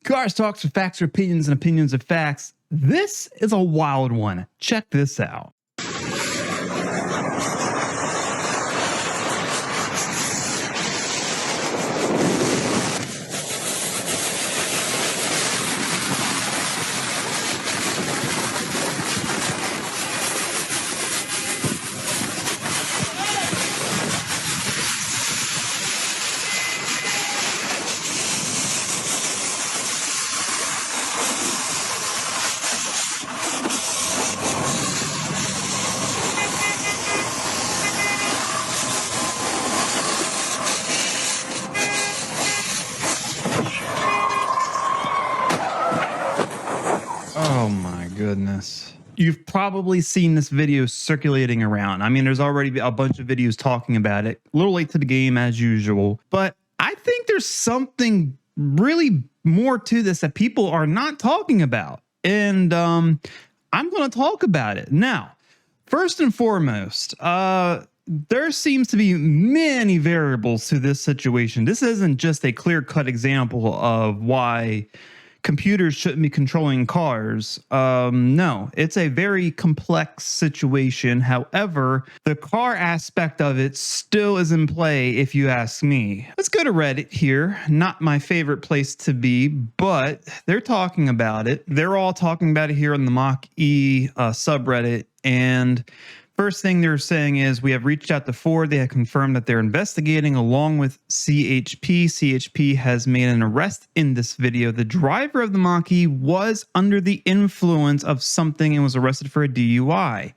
Karz talks with facts or opinions and opinions of facts. This is a wild one. Check this out. Oh my goodness. You've probably seen this video circulating around. I mean, there's already a bunch of videos talking about it. A little late to the game as usual, but I think there's something really more to this that people are not talking about. And I'm going to talk about it. Now, first and foremost, there seems to be many variables to this situation. This isn't just a clear-cut example of why computers shouldn't be controlling cars. No, it's a very complex situation. However, the car aspect of it still is in play, if you ask me. Let's go to Reddit here. Not my favorite place to be, but they're talking about it. They're all talking about it here on the mach-e subreddit. And first thing they're saying is, we have reached out to Ford. They have confirmed that they're investigating along with CHP. CHP has made an arrest in this video. The driver of the Mach-e was under the influence of something and was arrested for a DUI.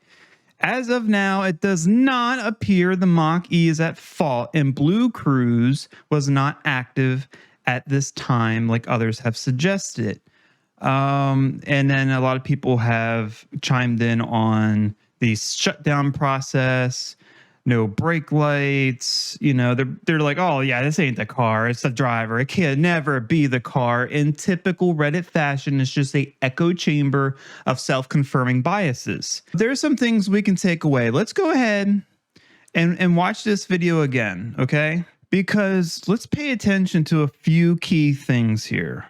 As of now, it does not appear the Mach-e is at fault, and Blue Cruise was not active at this time like others have suggested. And then a lot of people have chimed in on the shutdown process, no brake lights. You know, they're like, oh yeah, this ain't the car, it's the driver. It can never be the car. In typical Reddit fashion, it's just a echo chamber of self-confirming biases. There's some things we can take away. Let's go ahead and watch this video again, okay? Because let's pay attention to a few key things here.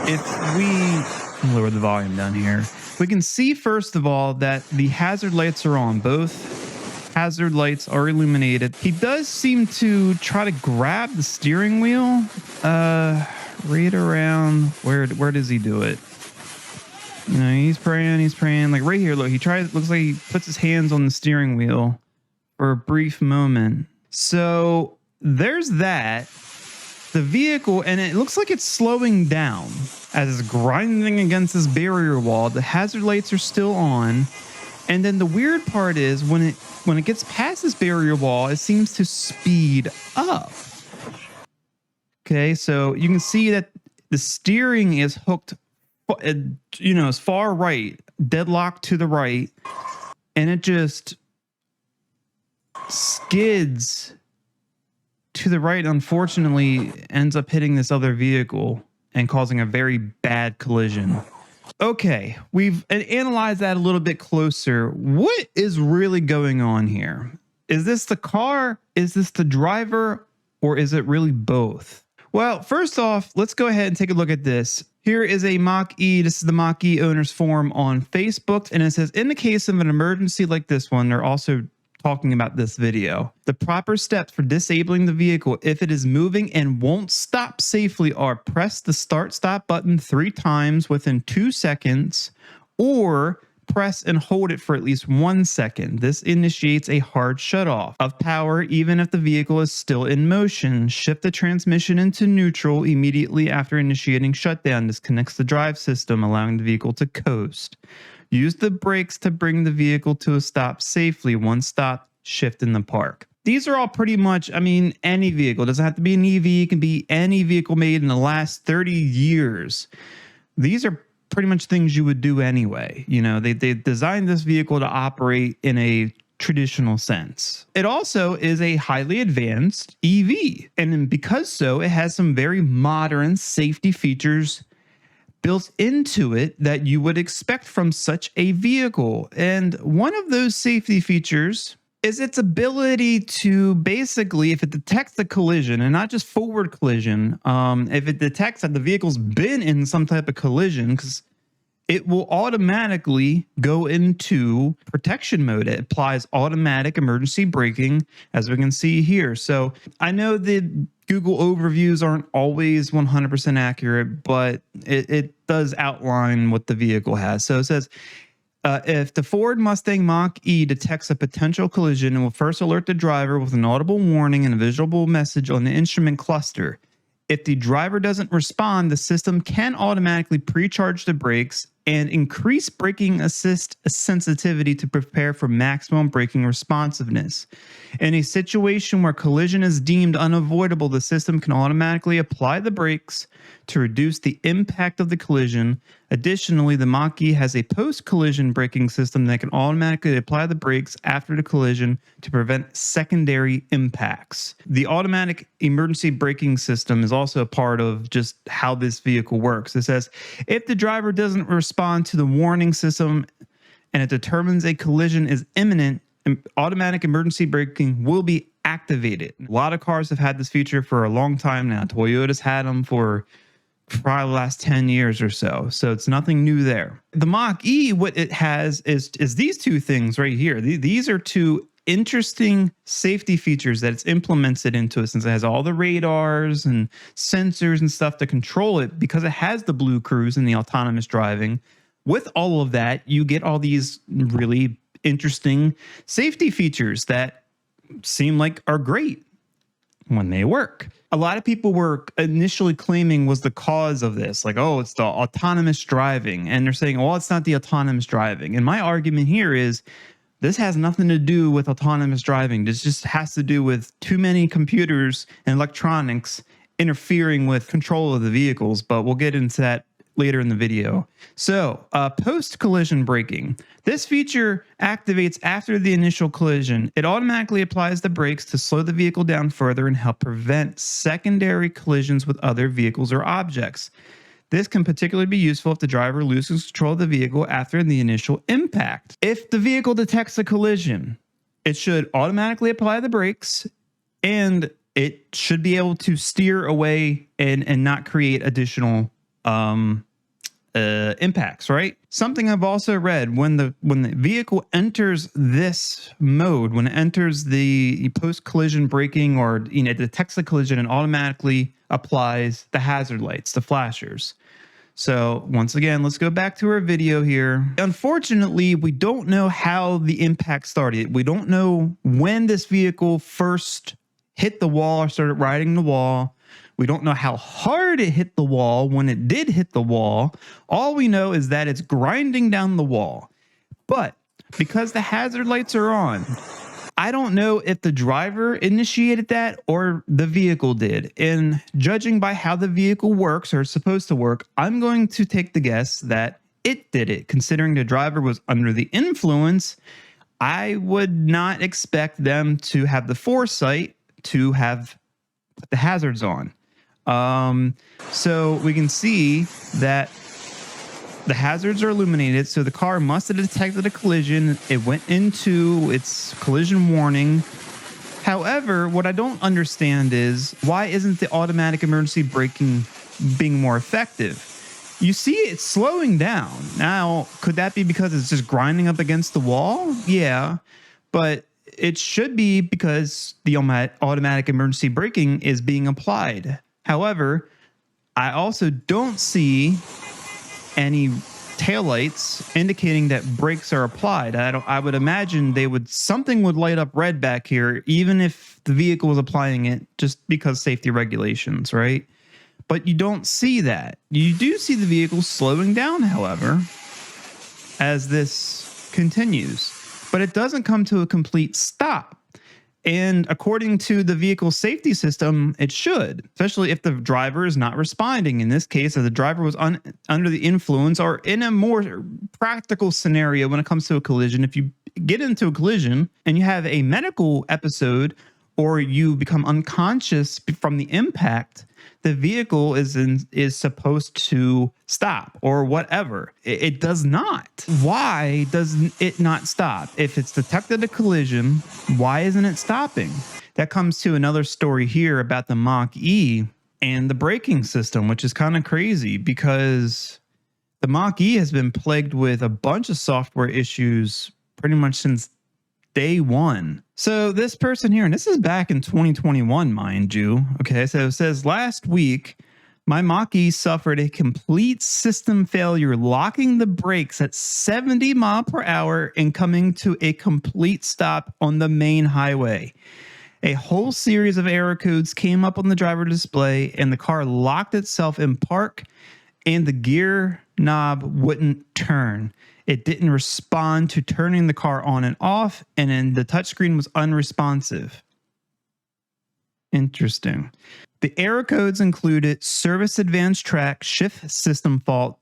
If we lower the volume down here, we can see first of all that the hazard lights are on. Both hazard lights are illuminated. He does seem to try to grab the steering wheel. Right around where does he do it? You know, he's praying like right here. Look, looks like he puts his hands on the steering wheel for a brief moment. So there's that. The vehicle, and it looks like it's slowing down as it's grinding against this barrier wall. The hazard lights are still on. And then the weird part is when it gets past this barrier wall, it seems to speed up. Okay, so you can see that the steering is hooked, you know, as far right, deadlocked to the right, and it just skids to the right. Unfortunately, ends up hitting this other vehicle and causing a very bad collision. Okay, we've analyzed that a little bit closer. What is really going on here? Is this the car? Is this the driver? Or is it really both? Well, first off, let's go ahead and take a look at this. Here is a Mach-e. This is the Mach-e owners forum on Facebook. And it says, in the case of an emergency like this one, they're also talking about this video. The proper steps for disabling the vehicle if it is moving and won't stop safely are press the start-stop button 3 times within 2 seconds, or press and hold it for at least 1 second. This initiates a hard shutoff of power even if the vehicle is still in motion. Shift the transmission into neutral immediately after initiating shutdown. This connects the drive system, allowing the vehicle to coast. Use the brakes to bring the vehicle to a stop safely. One stop, shift in the park. These are all pretty much, I mean, any vehicle. It doesn't have to be an EV. It can be any vehicle made in the last 30 years. These are pretty much things you would do anyway. You know, they designed this vehicle to operate in a traditional sense. It also is a highly advanced EV. And because so, it has some very modern safety features built into it that you would expect from such a vehicle. And one of those safety features is its ability to basically, if it detects a collision and not just forward collision, if it detects that the vehicle's been in some type of collision, because it will automatically go into protection mode. It applies automatic emergency braking, as we can see here. So I know the Google overviews aren't always 100% accurate, but it does outline what the vehicle has. So it says, if the Ford Mustang Mach-E detects a potential collision, it will first alert the driver with an audible warning and a visual message on the instrument cluster. If the driver doesn't respond, the system can automatically pre-charge the brakes and increase braking assist sensitivity to prepare for maximum braking responsiveness. In a situation where collision is deemed unavoidable, the system can automatically apply the brakes to reduce the impact of the collision. Additionally, the Mach-E has a post-collision braking system that can automatically apply the brakes after the collision to prevent secondary impacts. The automatic emergency braking system is also a part of just how this vehicle works. It says, if the driver doesn't respond to the warning system and it determines a collision is imminent, automatic emergency braking will be activated. A lot of cars have had this feature for a long time now. Toyota's had them for probably the last 10 years or so. So it's nothing new there. The Mach-E, what it has is these two things right here. These are two interesting safety features that it's implemented into it, since it has all the radars and sensors and stuff to control it, because it has the Blue Cruise and the autonomous driving. With all of that, you get all these really interesting safety features that seem like are great when they work. A lot of people were initially claiming was the cause of this, like, oh, it's the autonomous driving. And they're saying, well, it's not the autonomous driving. And my argument here is this has nothing to do with autonomous driving. This just has to do with too many computers and electronics interfering with control of the vehicles. But we'll get into that later in the video. So post-collision braking. This feature activates after the initial collision. It automatically applies the brakes to slow the vehicle down further and help prevent secondary collisions with other vehicles or objects. This can particularly be useful if the driver loses control of the vehicle after the initial impact. If the vehicle detects a collision, it should automatically apply the brakes, and it should be able to steer away and not create additional impacts, right? Something I've also read, when the vehicle enters this mode, when it enters the post-collision braking, or it detects the collision and automatically applies the hazard lights, the flashers. So once again, let's go back to our video here. Unfortunately, we don't know how the impact started. We don't know when this vehicle first hit the wall or started riding the wall. We don't know how hard it hit the wall when it did hit the wall. All we know is that it's grinding down the wall. But because the hazard lights are on, I don't know if the driver initiated that or the vehicle did. And judging by how the vehicle works, or is supposed to work, I'm going to take the guess that it did it. Considering the driver was under the influence, I would not expect them to have the foresight to have put the hazards on. So we can see that the hazards are illuminated. So the car must have detected a collision. It went into its collision warning. However, what I don't understand is, why isn't the automatic emergency braking being more effective? You see it's slowing down. Now, could that be because it's just grinding up against the wall? Yeah, but it should be because the automatic emergency braking is being applied. However, I also don't see any taillights indicating that brakes are applied. I would imagine something would light up red back here, even if the vehicle was applying it, just because safety regulations, right? But you don't see that. You do see the vehicle slowing down, however, as this continues. But it doesn't come to a complete stop. And according to the vehicle safety system, it should, especially if the driver is not responding. In this case, if the driver was under the influence, or in a more practical scenario when it comes to a collision, if you get into a collision and you have a medical episode or you become unconscious from the impact, the vehicle is supposed to stop or whatever. It does not. Why does it not stop? If it's detected a collision, why isn't it stopping? That comes to another story here about the Mach-e and the braking system, which is kind of crazy because the Mach-e has been plagued with a bunch of software issues pretty much since day one. So this person here, and this is back in 2021, mind you. Okay, so it says last week, my Mach-e suffered a complete system failure, locking the brakes at 70 miles per hour and coming to a complete stop on the main highway. A whole series of error codes came up on the driver display, and the car locked itself in park, and the gear knob wouldn't turn. It didn't respond to turning the car on and off, and then the touchscreen was unresponsive. Interesting. The error codes included service advanced track, shift system fault,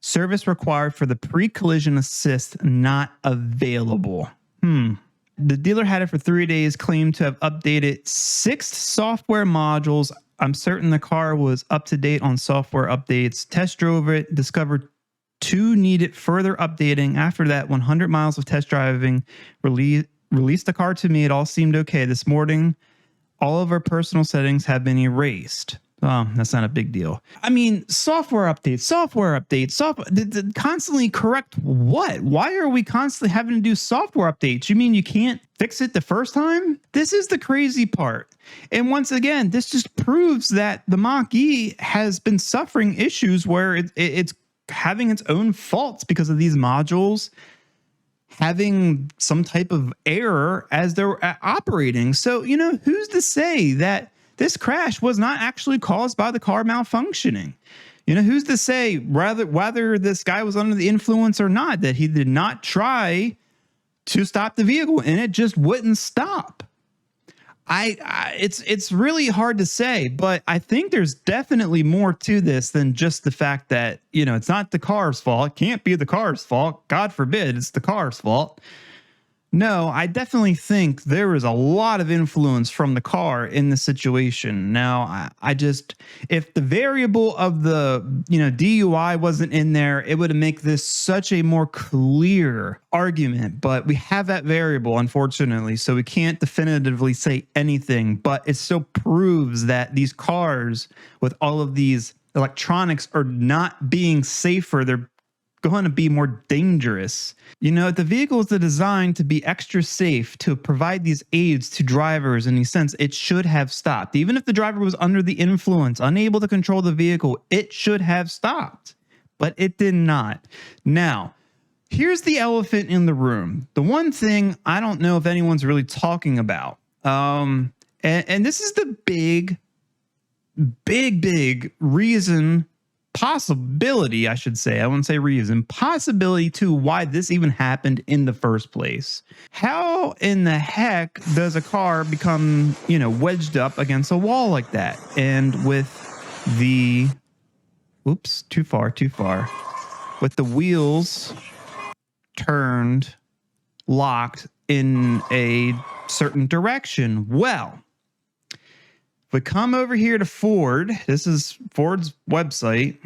service required for the pre-collision assist not available. The dealer had it for 3 days, claimed to have updated 6 software modules. I'm certain the car was up to date on software updates. Test drove it, discovered 2 needed further updating. After that, 100 miles of test driving, released the car to me. It all seemed okay. This morning, all of our personal settings have been erased. Oh, that's not a big deal. I mean, software updates, constantly correct what? Why are we constantly having to do software updates? You mean you can't fix it the first time? This is the crazy part. And once again, this just proves that the Mach-e has been suffering issues where it's having its own faults because of these modules having some type of error as they're operating. So, you know, who's to say that this crash was not actually caused by the car malfunctioning? You know, who's to say whether this guy was under the influence or not, that he did not try to stop the vehicle and it just wouldn't stop? It's really hard to say, but I think there's definitely more to this than just the fact that, you know, it's not the car's fault. It can't be the car's fault. God forbid it's the car's fault. No, I definitely think there is a lot of influence from the car in the situation. Now, I just, if the variable of the, you know, DUI wasn't in there, it would make this such a more clear argument. But we have that variable, unfortunately, so we can't definitively say anything. But it still proves that these cars with all of these electronics are not being safer. They're going to be more dangerous. You know, the vehicles are designed to be extra safe, to provide these aids to drivers. In a sense, it should have stopped. Even if the driver was under the influence, unable to control the vehicle, it should have stopped, but it did not. Now, here's the elephant in the room. The one thing I don't know if anyone's really talking about, and this is the big reason, possibility, I should say, I wouldn't say reason, possibility to why this even happened in the first place. How in the heck does a car become, you know, wedged up against a wall like that? And with the, oops, too far, with the wheels turned, locked in a certain direction? Well, we come over here to Ford. This is Ford's website.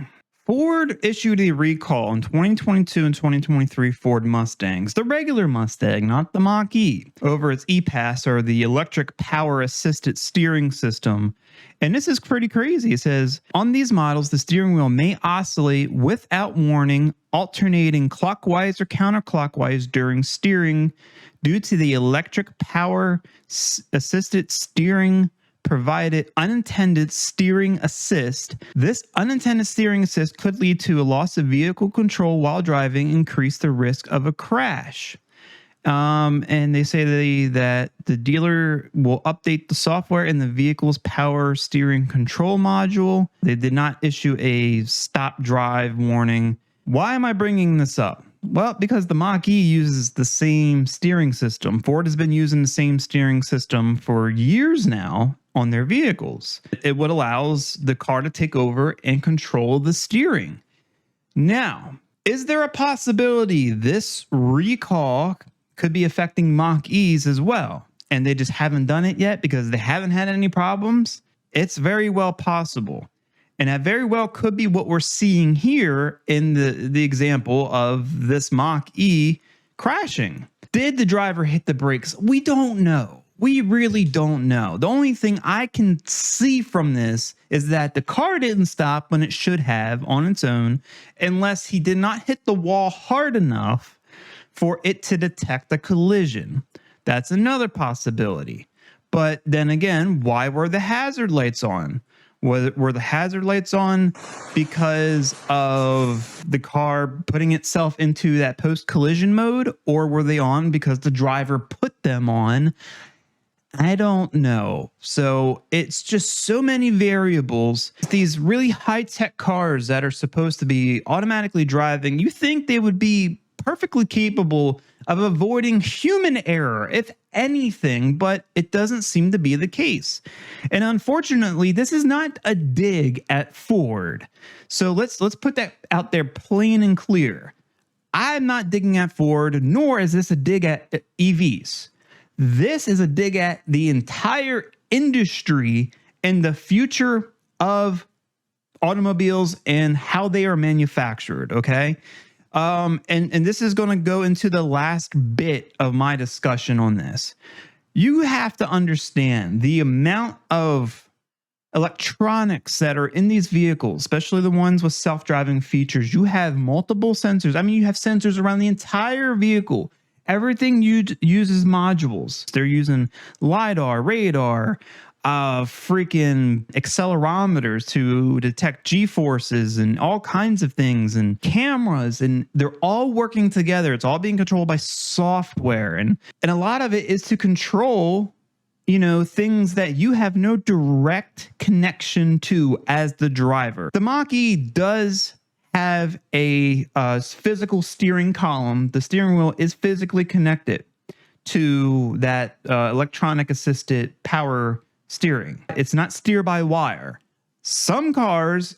Ford issued a recall in 2022 and 2023 Ford Mustangs, the regular Mustang, not the Mach-e, over its e-Pass, or the electric power assisted steering system. And this is pretty crazy. It says, on these models, the steering wheel may oscillate without warning, alternating clockwise or counterclockwise during steering due to the electric power assisted steering provided unintended steering assist. This unintended steering assist could lead to a loss of vehicle control while driving, increase the risk of a crash. And they say that the dealer will update the software in the vehicle's power steering control module. They did not issue a stop drive warning. Why am I bringing this up? Well, because the Mach-e uses the same steering system. Ford has been using the same steering system for years now on their vehicles. It would allows the car to take over and control the steering. Now, is there a possibility this recall could be affecting Mach-e's as well? and they just haven't done it yet because they haven't had any problems? It's very well possible. And that very well could be what we're seeing here in the example of this Mach-e crashing. Did the driver hit the brakes? We don't know. We really don't know. The only thing I can see from this is that the car didn't stop when it should have on its own, unless he did not hit the wall hard enough for it to detect a collision. That's another possibility. But then again, why were the hazard lights on? Were the hazard lights on because of the car putting itself into that post-collision mode, or were they on because the driver put them on? I don't know. So it's just so many variables. These really high-tech cars that are supposed to be automatically driving, you think they would be perfectly capable of avoiding human error, if anything, but it doesn't seem to be the case. And unfortunately, this is not a dig at Ford. So let's put that out there plain and clear. I'm not digging at Ford, nor is this a dig at EVs. This is a dig at the entire industry and the future of automobiles and how they are manufactured, okay? And this is going to go into the last bit of my discussion on this. You have to understand the amount of electronics that are in these vehicles, especially the ones with self-driving features. You have multiple sensors. I mean, you have sensors around the entire vehicle. Everything uses modules. They're using LiDAR, radar, freaking accelerometers to detect G-forces and all kinds of things, and cameras, and they're all working together. It's all being controlled by software. And a lot of it is to control, you know, things that you have no direct connection to as the driver. The Mach-e does have a physical steering column. The steering wheel is physically connected to that electronic assisted power steering. It's not steer by wire. Some cars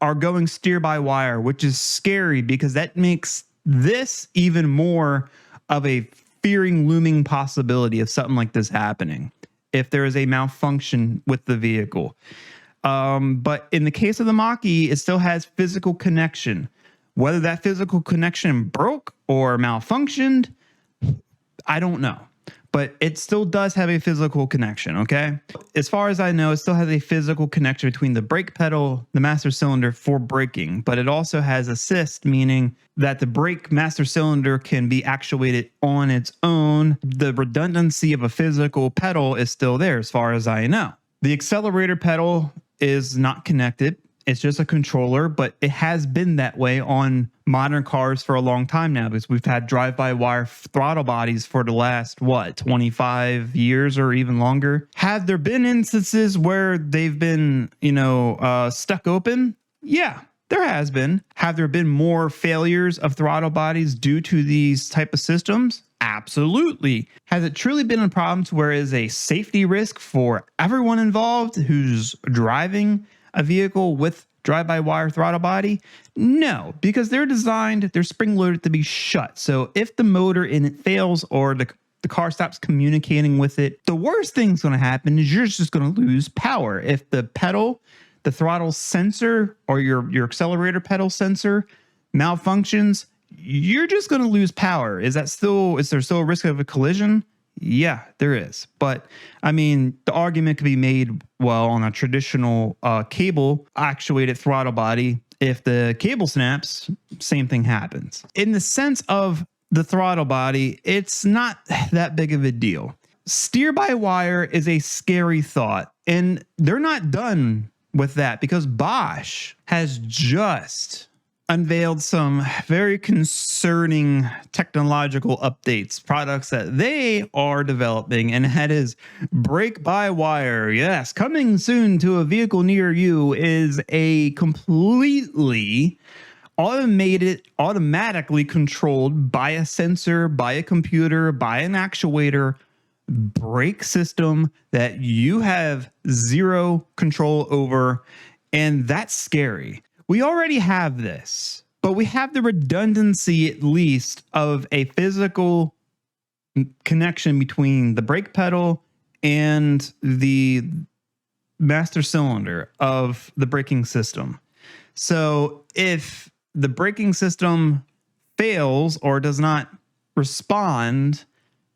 are going steer by wire, which is scary because that makes this even more of a fearing, looming possibility of something like this happening if there is a malfunction with the vehicle. But in the case of the Mach-e, it still has physical connection. Whether that physical connection broke or malfunctioned, I don't know. But it still does have a physical connection, okay? As far as I know, it still has a physical connection between the brake pedal, the master cylinder for braking, but it also has assist, meaning that the brake master cylinder can be actuated on its own. The redundancy of a physical pedal is still there, as far as I know. The accelerator pedal is not connected. It's just a controller, but it has been that way on modern cars for a long time now, because we've had drive-by-wire throttle bodies for the last, what, 25 years or even longer. Have there been instances where they've been, stuck open? Yeah, there has been. Have there been more failures of throttle bodies due to these type of systems? Absolutely. Has it truly been a problem to where it is a safety risk for everyone involved who's driving a vehicle with drive-by-wire throttle body? No, because they're spring-loaded to be shut. So if the motor in it fails or the car stops communicating with it, the worst thing's going to happen is you're just going to lose power. If the pedal, the throttle sensor, or your accelerator pedal sensor malfunctions, you're just going to lose power. Is there still a risk of a collision? Yeah, there is. But I mean, the argument could be made, well, on a traditional cable actuated throttle body, if the cable snaps, same thing happens. In the sense of the throttle body, it's not that big of a deal. Steer by wire is a scary thought, and they're not done with that because Bosch has just unveiled some very concerning technological updates, products that they are developing, and that is brake-by-wire. Yes, coming soon to a vehicle near you is a completely automatically controlled by a sensor, by a computer, by an actuator brake system that you have zero control over, and that's scary. We already have this, but we have the redundancy at least of a physical connection between the brake pedal and the master cylinder of the braking system. So if the braking system fails or does not respond,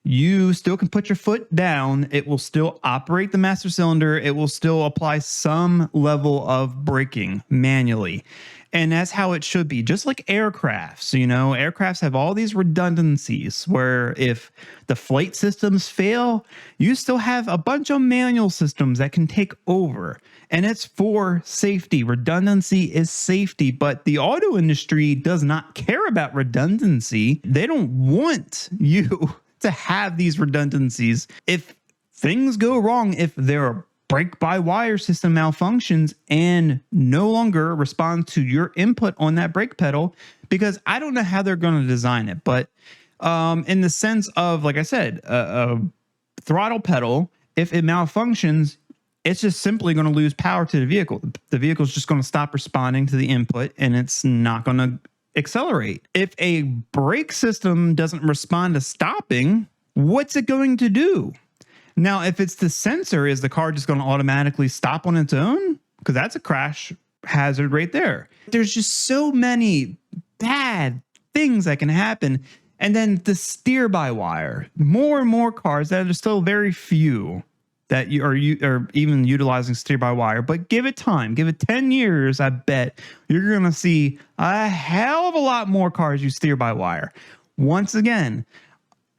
you still can put your foot down. It will still operate the master cylinder. It will still apply some level of braking manually. And that's how it should be. Just like aircrafts, you know, aircrafts have all these redundancies where if the flight systems fail, you still have a bunch of manual systems that can take over. And it's for safety. Redundancy is safety, but the auto industry does not care about redundancy. They don't want you to have these redundancies. If things go wrong, if their brake-by-wire system malfunctions and no longer responds to your input on that brake pedal, because I don't know how they're going to design it, but in the sense of, like I said, a throttle pedal, if it malfunctions, it's just simply going to lose power to the vehicle. The vehicle is just going to stop responding to the input and it's not going to accelerate. If a brake system doesn't respond to stopping, what's it going to do? Now, if it's the sensor, is the car just going to automatically stop on its own? Because that's a crash hazard right there. There's just so many bad things that can happen. And then the steer-by-wire. More and more cars, that are still very few that you are even utilizing steer-by-wire. But give it time. Give it 10 years, I bet you're going to see a hell of a lot more cars use steer-by-wire. Once again,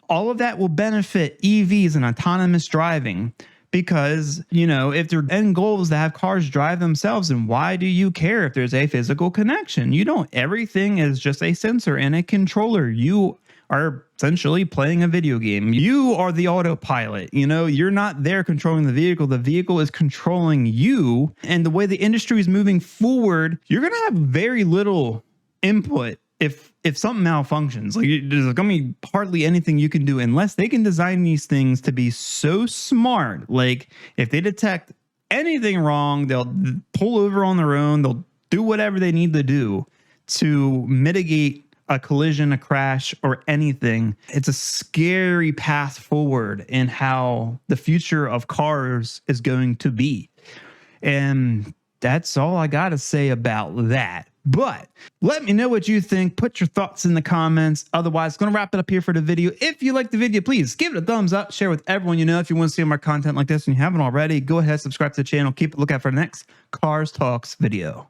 all of that will benefit EVs and autonomous driving because, you know, if their end goal is to have cars drive themselves, then why do you care if there's a physical connection? You don't. Everything is just a sensor and a controller. You are essentially playing a video game. You are the autopilot. You know, you're not there controlling the vehicle. The vehicle is controlling you. And the way the industry is moving forward, you're going to have very little input if something malfunctions. Like, there's gonna be hardly anything you can do unless they can design these things to be so smart. Like, if they detect anything wrong, they'll pull over on their own. They'll do whatever they need to do to mitigate a collision, a crash, or anything. It's a scary path forward in how the future of cars is going to be. And that's all I got to say about that. But let me know what you think. Put your thoughts in the comments. Otherwise, going to wrap it up here for the video. If you like the video, please give it a thumbs up. Share with everyone you know. If you want to see more content like this and you haven't already, go ahead, subscribe to the channel. Keep a lookout for the next Cars Talks video.